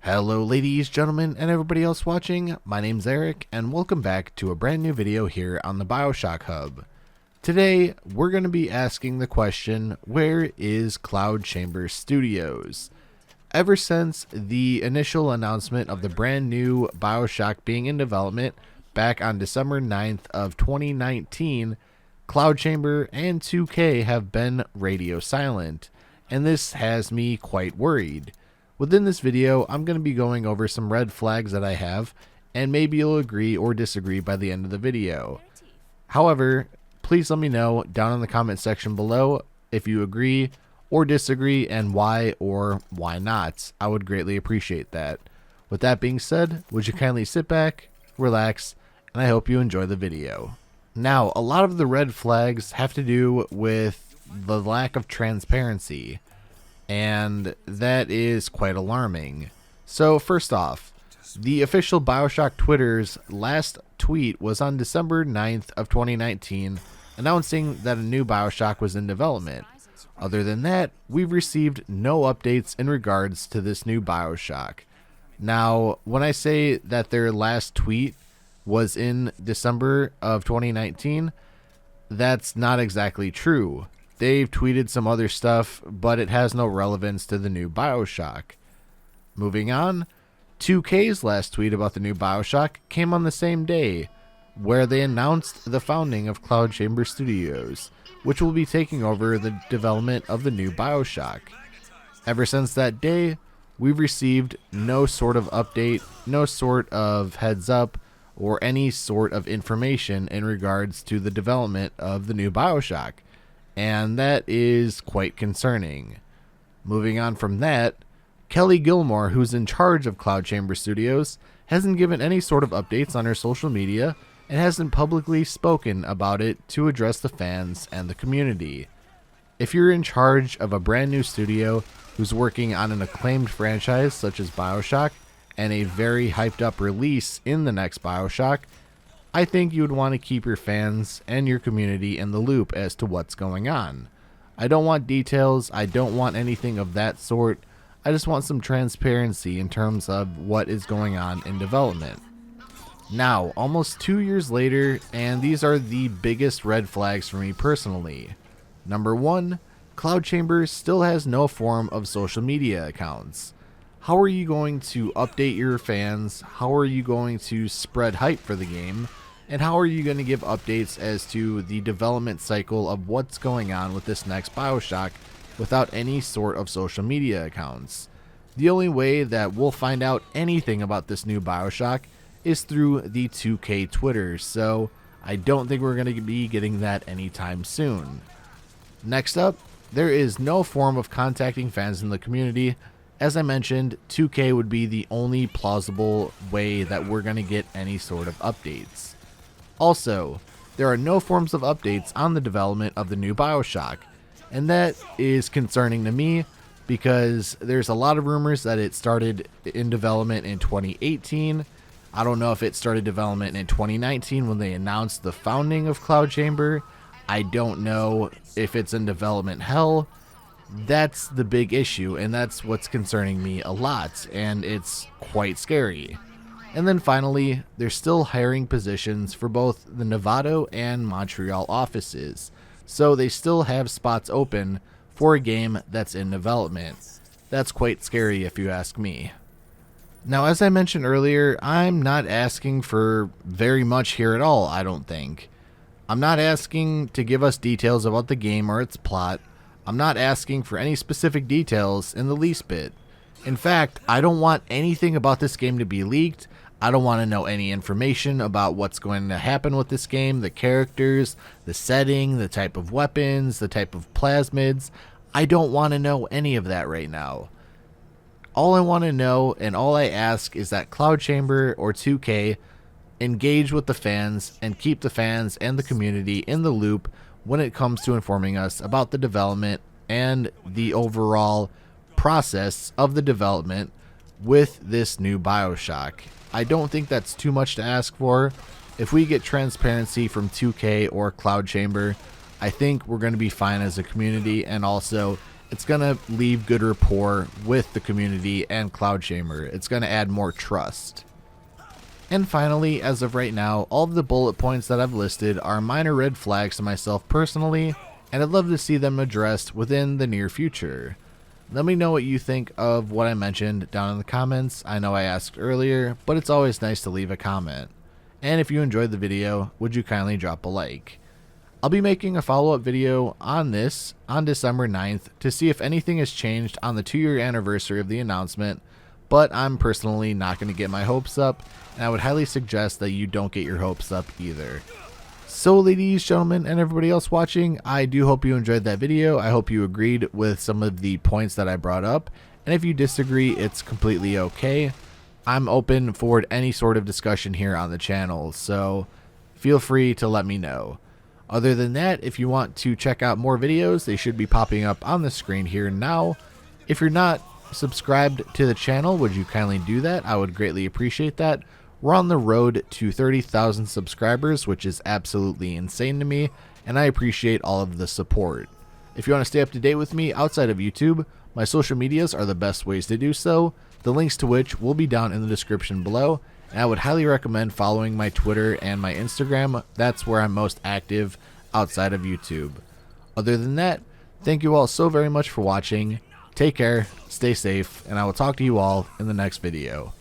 Hello ladies, gentlemen, and everybody else watching. My name's Eric, and welcome back to a brand new video here on the Bioshock Hub. Today, we're going to be asking the question, where is Cloud Chamber Studios? Ever since the initial announcement of the brand new Bioshock being in development back on December 9th of 2019, Cloud Chamber and 2K have been radio silent, and this has me quite worried. Within this video, I'm going to be going over some red flags that I have, and maybe you'll agree or disagree by the end of the video. However, please let me know down in the comment section below if you agree or disagree and why or why not. I would greatly appreciate that. With that being said, would you kindly sit back, relax, and I hope you enjoy the video. Now, a lot of the red flags have to do with the lack of transparency, and that is quite alarming. So first off, the official Bioshock Twitter's last tweet was on December 9th of 2019, announcing that a new Bioshock was in development. Other than that, we've received no updates in regards to this new Bioshock. Now, when I say that their last tweet was in December of 2019, that's not exactly true. They've tweeted some other stuff, but it has no relevance to the new Bioshock. Moving on, 2K's last tweet about the new Bioshock came on the same day, where they announced the founding of Cloud Chamber Studios, which will be taking over the development of the new Bioshock. Ever since that day, we've received no sort of update, no sort of heads up, or any sort of information in regards to the development of the new Bioshock. And that is quite concerning. Moving on from that, Kelly Gilmore, who's in charge of Cloud Chamber Studios, hasn't given any sort of updates on her social media and hasn't publicly spoken about it to address the fans and the community. If you're in charge of a brand new studio who's working on an acclaimed franchise such as Bioshock and a very hyped up release in the next Bioshock, I think you would want to keep your fans and your community in the loop as to what's going on. I don't want details, I don't want anything of that sort, I just want some transparency in terms of what is going on in development. Now, almost 2 years later, and these are the biggest red flags for me personally. Number 1, Cloud Chamber still has no form of social media accounts. How are you going to update your fans? How are you going to spread hype for the game? And how are you going to give updates as to the development cycle of what's going on with this next Bioshock without any sort of social media accounts? The only way that we'll find out anything about this new Bioshock is through the 2K Twitter, so I don't think we're going to be getting that anytime soon. Next up, there is no form of contacting fans in the community. As I mentioned, 2K would be the only plausible way that we're going to get any sort of updates. Also, there are no forms of updates on the development of the new Bioshock, and that is concerning to me because there's a lot of rumors that it started in development in 2018. I don't know if it started development in 2019 when they announced the founding of Cloud Chamber. I don't know if it's in development hell. That's the big issue, and that's what's concerning me a lot, and it's quite scary. And then finally, they're still hiring positions for both the Novato and Montreal offices, so they still have spots open for a game that's in development. That's quite scary if you ask me. Now, as I mentioned earlier, I'm not asking for very much here at all, I don't think. I'm not asking to give us details about the game or its plot. I'm not asking for any specific details in the least bit. In fact, I don't want anything about this game to be leaked. I don't want to know any information about what's going to happen with this game, the characters, the setting, the type of weapons, the type of plasmids. I don't want to know any of that right now. All I want to know and all I ask is that Cloud Chamber or 2K engage with the fans and keep the fans and the community in the loop when it comes to informing us about the development and the overall process of the development with this new Bioshock. I don't think that's too much to ask for. If we get transparency from 2K or Cloud Chamber, I think we're going to be fine as a community, and also it's going to leave good rapport with the community and CloudShamer. It's going to add more trust. And finally, as of right now, all of the bullet points that I've listed are minor red flags to myself personally, and I'd love to see them addressed within the near future. Let me know what you think of what I mentioned down in the comments. I know I asked earlier, but it's always nice to leave a comment. And if you enjoyed the video, would you kindly drop a like? I'll be making a follow-up video on this on December 9th to see if anything has changed on the 2-year anniversary of the announcement, but I'm personally not going to get my hopes up, and I would highly suggest that you don't get your hopes up either. So ladies, gentlemen, and everybody else watching, I do hope you enjoyed that video. I hope you agreed with some of the points that I brought up, and if you disagree, it's completely okay. I'm open for any sort of discussion here on the channel, so feel free to let me know. Other than that, if you want to check out more videos, they should be popping up on the screen here now. If you're not subscribed to the channel, would you kindly do that? I would greatly appreciate that. We're on the road to 30,000 subscribers, which is absolutely insane to me, and I appreciate all of the support. If you want to stay up to date with me outside of YouTube, my social medias are the best ways to do so, the links to which will be down in the description below, and I would highly recommend following my Twitter and my Instagram. That's where I'm most active outside of YouTube. Other than that, thank you all so very much for watching. Take care, stay safe, and I will talk to you all in the next video.